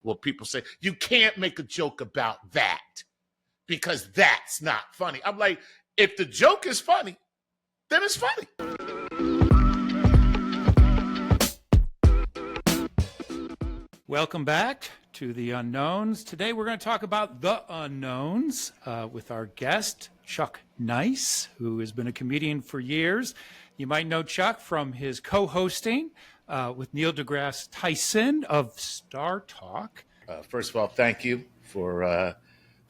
Well, people say, you can't make a joke about that because that's not funny. I'm like, if the joke is funny, then it's funny. Welcome back to The Unknowns. Today we're going to talk about the unknowns with our guest, Chuck Nice, who has been a comedian for years. You might know Chuck from his co-hosting with Neil deGrasse Tyson of StarTalk. First of all, thank you for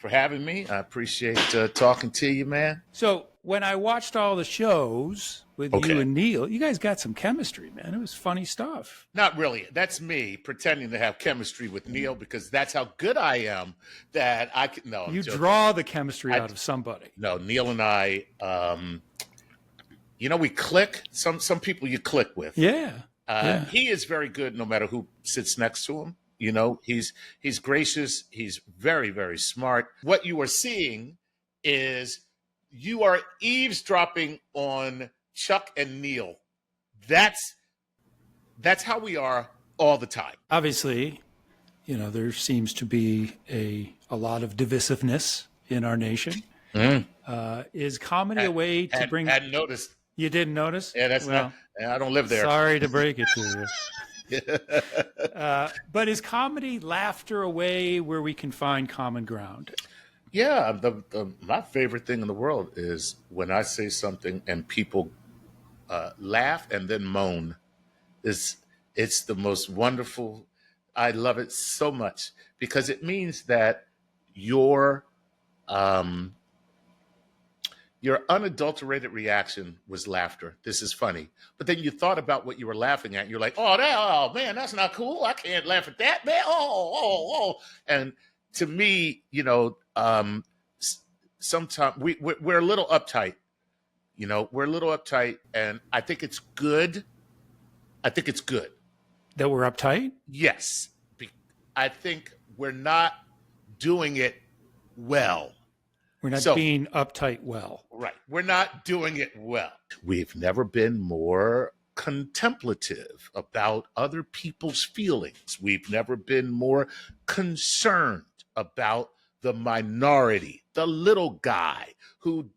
having me. I appreciate talking to you, man. So when I watched all the shows with you and Neil, you guys got some chemistry, man. It was funny stuff. Not really. That's me pretending to have chemistry with Neil because that's how good I am that I can. No, you draw the chemistry out of somebody. No, Neil and I, we click. Some people you click with. Yeah. He is very good no matter who sits next to him. You know, he's gracious. He's very, very smart. What you are seeing is you are eavesdropping on Chuck and Neil. That's how we are all the time. Obviously, there seems to be a lot of divisiveness in our nation. Is comedy a way to bring... I hadn't noticed. You didn't notice? Yeah, I don't live there. Sorry to break it to you. But is comedy laughter a way where we can find common ground? Yeah, my favorite thing in the world is when I say something and people laugh and then moan. It's the most wonderful. I love it so much because it means that your unadulterated reaction was laughter. This is funny. But then you thought about what you were laughing at. And you're like, oh, man, that's not cool. I can't laugh at that, man. Oh. And to me, sometimes we're a little uptight. We're a little uptight. And I think it's good. That we're uptight? Yes. I think we're not doing it well. We're not being uptight well. Right. We're not doing it well. We've never been more contemplative about other people's feelings. We've never been more concerned about the minority, the little guy who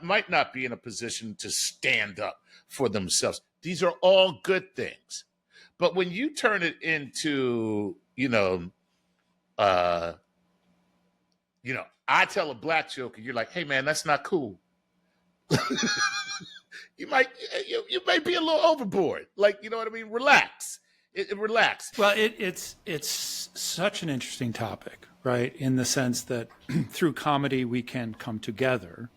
might not be in a position to stand up for themselves. These are all good things. But when you turn it into, I tell a black joke and you're like, hey, man, that's not cool. you may be a little overboard. Like, you know what I mean? Relax. Relax. Well, it's such an interesting topic, right? In the sense that through comedy, we can come together.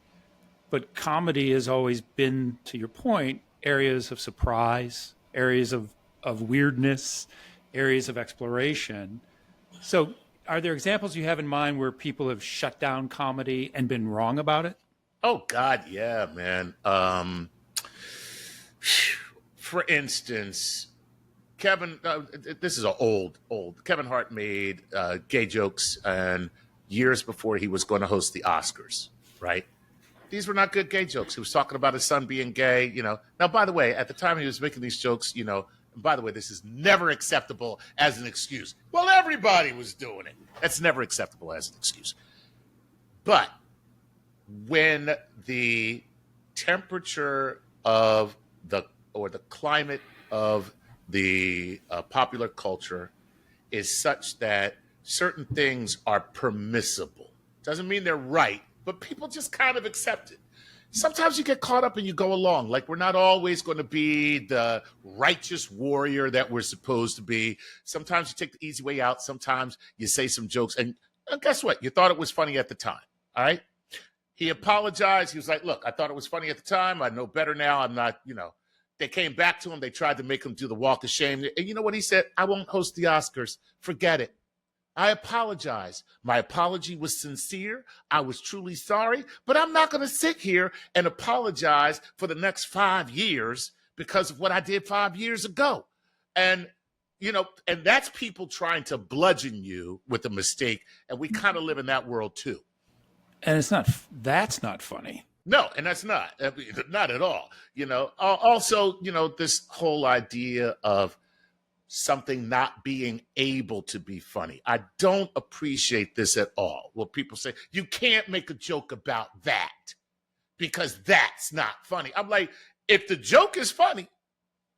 But comedy has always been, to your point, areas of surprise, areas of weirdness, areas of exploration. So are there examples you have in mind where people have shut down comedy and been wrong about it? Oh, God, yeah, man. For instance, Kevin, this is an old. Kevin Hart made gay jokes and years before he was going to host the Oscars, right? These were not good gay jokes. He was talking about his son being gay, Now, by the way, at the time he was making these jokes, and by the way, this is never acceptable as an excuse. Well, everybody was doing it. That's never acceptable as an excuse. But when the temperature of the climate of the popular culture is such that certain things are permissible, doesn't mean they're right, but people just kind of accept it. Sometimes you get caught up and you go along. Like, we're not always going to be the righteous warrior that we're supposed to be. Sometimes you take the easy way out. Sometimes you say some jokes. And guess what? You thought it was funny at the time. All right? He apologized. He was like, look, I thought it was funny at the time. I know better now. I'm not, They came back to him. They tried to make him do the walk of shame. And you know what he said? I won't host the Oscars. Forget it. I apologize. My apology was sincere. I was truly sorry, but I'm not going to sit here and apologize for the next 5 years because of what I did 5 years ago. And, and that's people trying to bludgeon you with a mistake. And we kind of live in that world too. And that's not funny. No, and that's not at all. Also, this whole idea of something not being able to be funny. I don't appreciate this at all. Well, people say, you can't make a joke about that because that's not funny. I'm like, if the joke is funny,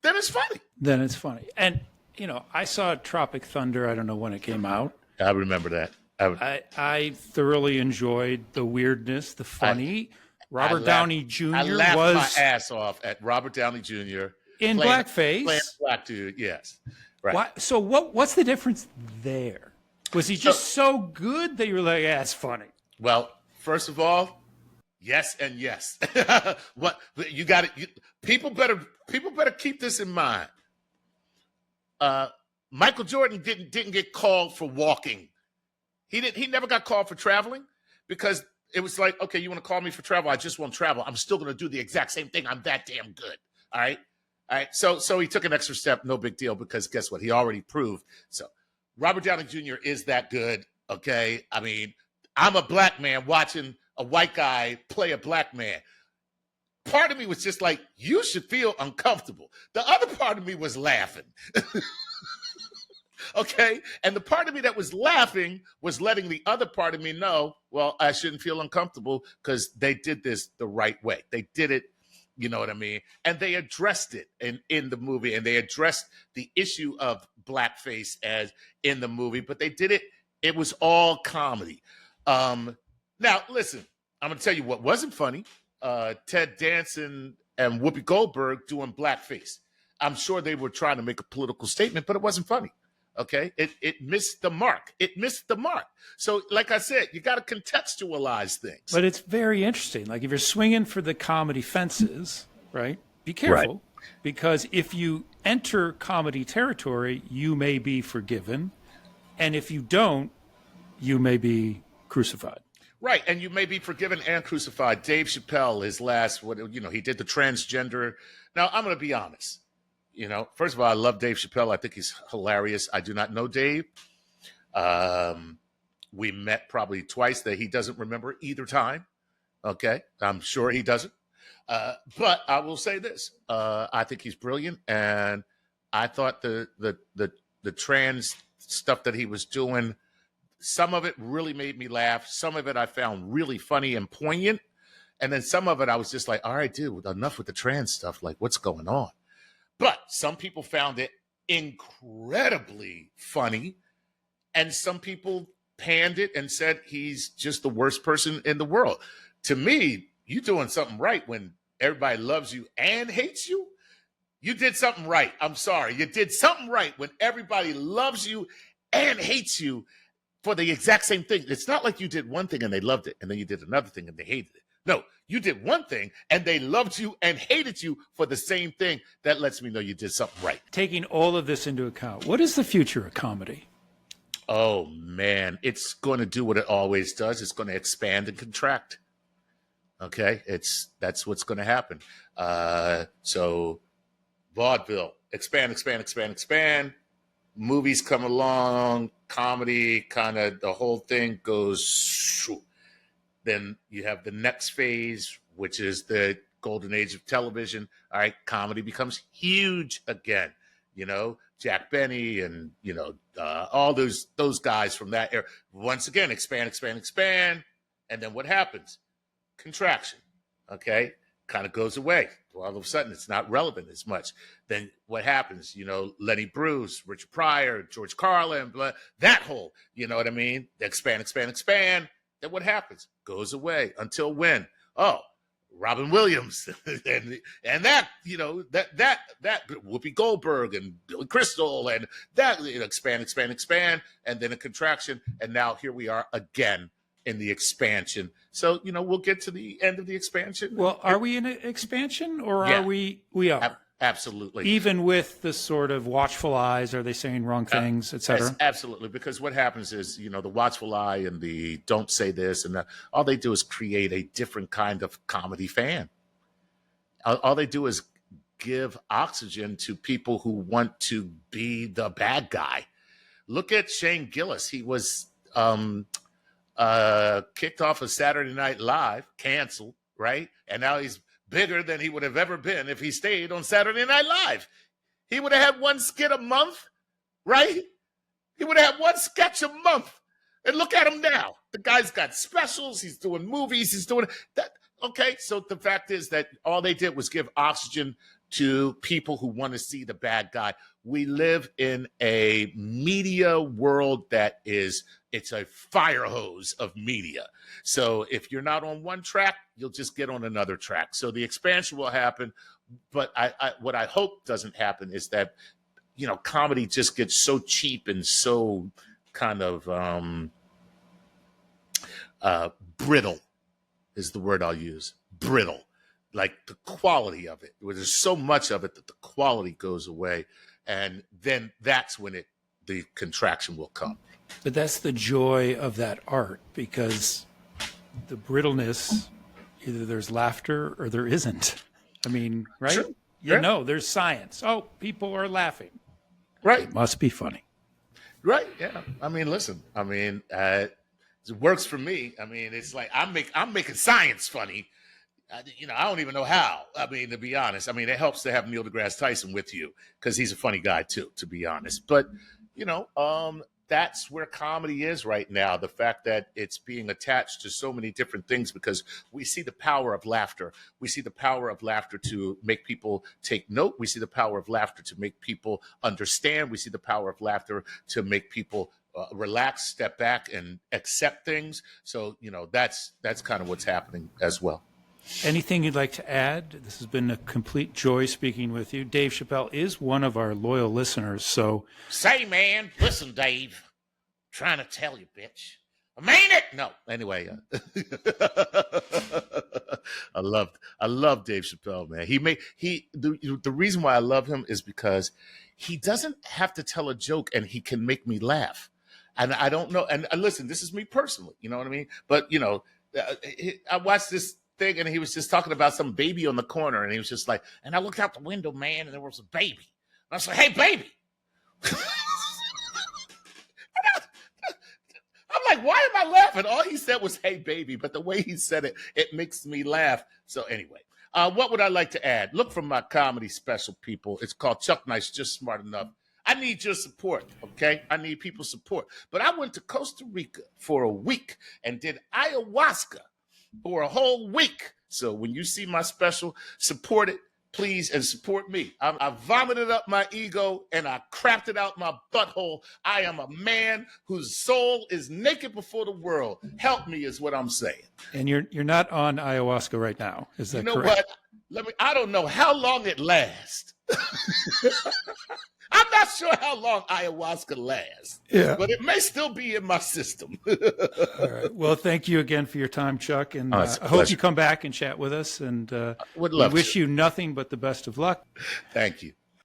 then it's funny. Then it's funny. And, I saw Tropic Thunder. I don't know when it came out. I remember that. I thoroughly enjoyed the weirdness, the funny. Robert Downey Jr. I laughed my ass off at Robert Downey Jr. in blackface. Playing a black dude, yes. Right. So what's the difference there? Was he just so good that you were like, it's funny? Well, first of all, yes and yes. What you got it? People better keep this in mind. Michael Jordan didn't get called for walking. He never got called for traveling because it was like, okay, you want to call me for travel? I just won't travel. I'm still going to do the exact same thing. I'm that damn good. All right. So he took an extra step. No big deal because guess what? He already proved. So Robert Downey Jr. is that good. Okay. I mean, I'm a black man watching a white guy play a black man. Part of me was just like, you should feel uncomfortable. The other part of me was laughing. Okay. And the part of me that was laughing was letting the other part of me know, well, I shouldn't feel uncomfortable because they did this the right way. They did it, you know what I mean? And they addressed it in the movie, and they addressed the issue of blackface as in the movie, but they did it. It was all comedy. Now, listen, I'm going to tell you what wasn't funny. Ted Danson and Whoopi Goldberg doing blackface. I'm sure they were trying to make a political statement, but it wasn't funny. Okay, it missed the mark. It missed the mark. So, like I said, you got to contextualize things. But it's very interesting. Like if you're swinging for the comedy fences, right? Be careful, right? Because if you enter comedy territory, you may be forgiven, and if you don't, you may be crucified. Right, and you may be forgiven and crucified. Dave Chapelle, his last, he did the transgender. Now, I'm going to be honest. First of all, I love Dave Chapelle. I think he's hilarious. I do not know Dave. We met probably twice that he doesn't remember either time. Okay, I'm sure he doesn't. But I will say this: I think he's brilliant, and I thought the trans stuff that he was doing, some of it really made me laugh. Some of it I found really funny and poignant, and then some of it I was just like, all right, dude, enough with the trans stuff. Like, what's going on? But some people found it incredibly funny, and some people panned it and said he's just the worst person in the world. To me, you're doing something right when everybody loves you and hates you. You did something right. I'm sorry. You did something right when everybody loves you and hates you for the exact same thing. It's not like you did one thing and they loved it, and then you did another thing and they hated it. No, you did one thing and they loved you and hated you for the same thing. That lets me know you did something right. Taking all of this into account, what is the future of comedy? Oh, man, it's going to do what it always does. It's going to expand and contract. Okay, that's what's going to happen. So vaudeville, expand. Movies come along, comedy, kind of the whole thing goes shoo. Then you have the next phase, which is the golden age of television. All right, comedy becomes huge again. Jack Benny and, all those guys from that era. Once again, expand. And then what happens? Contraction, okay? Kind of goes away. All of a sudden, it's not relevant as much. Then what happens? Lenny Bruce, Richard Pryor, George Carlin, blah, that whole, you know what I mean? Expand. Then what happens? Goes away. Until when? Oh, Robin Williams and that, that Whoopi Goldberg and Billy Crystal and that expand, and then a contraction. And now here we are again in the expansion. So, we'll get to the end of the expansion. Well, are we in an expansion or are we are? Absolutely. Even with the sort of watchful eyes, are they saying wrong things, et cetera? Absolutely. Because what happens is, the watchful eye and the don't say this and that, all they do is create a different kind of comedy fan. All they do is give oxygen to people who want to be the bad guy. Look at Shane Gillis. He was kicked off of Saturday Night Live, canceled, right? And now he's bigger than he would have ever been if he stayed on Saturday Night Live. He would have had one skit a month right? He would have one sketch a month. And look at him now. The guy's got specials. He's doing movies. He's doing that. Okay, so the fact is that all they did was give oxygen to people who want to see the bad guy. We live in a media world that it's a fire hose of media. So if you're not on one track, you'll just get on another track. So the expansion will happen. But what I hope doesn't happen is that, comedy just gets so cheap and so kind of brittle is the word I'll use. Brittle. Like the quality of it. There's so much of it that the quality goes away. And then that's when the contraction will come. But that's the joy of that art, because the brittleness, either there's laughter or there isn't. I mean, right? Sure. There's science. Oh, people are laughing. Right. It must be funny. Right. Yeah. I mean, listen. I mean, it works for me. I mean, it's like I'm making science funny. I don't even know how. I mean, to be honest, I mean, it helps to have Neil deGrasse Tyson with you because he's a funny guy too, to be honest. But, that's where comedy is right now. The fact that it's being attached to so many different things, because we see the power of laughter. We see the power of laughter to make people take note. We see the power of laughter to make people understand. We see the power of laughter to make people relax, step back, and accept things. So, that's kind of what's happening as well. Anything you'd like to add? This has been a complete joy speaking with you. Dave Chapelle is one of our loyal listeners, so... Say, man, listen, Dave. I'm trying to tell you, bitch. I mean it! No, anyway. I love Dave Chapelle, man. The reason why I love him is because he doesn't have to tell a joke and he can make me laugh. And I don't know. And listen, this is me personally, you know what I mean? But, I watched this thing and he was just talking about some baby on the corner and he was just like, and I looked out the window, man, and there was a baby. And I was like, hey, baby. I'm like, why am I laughing? All he said was, hey, baby. But the way he said it, it makes me laugh. So anyway, what would I like to add? Look for my comedy special, people. It's called Chuck Nice, Just Smart Enough. I need your support, okay? I need people's support. But I went to Costa Rica for a week and did ayahuasca for a whole week. So when you see my special, support it, please, and support me. I vomited up my ego and I crapped it out my butthole. I am a man whose soul is naked before the world. Help me is what I'm saying. And you're not on ayahuasca right now, is that correct? What? I don't know how long it lasts. I'm not sure how long ayahuasca lasts, but it may still be in my system. All right. Well, thank you again for your time, Chuck. And I hope you come back and chat with us. And would love we wish to. you nothing but the best of luck. Thank you.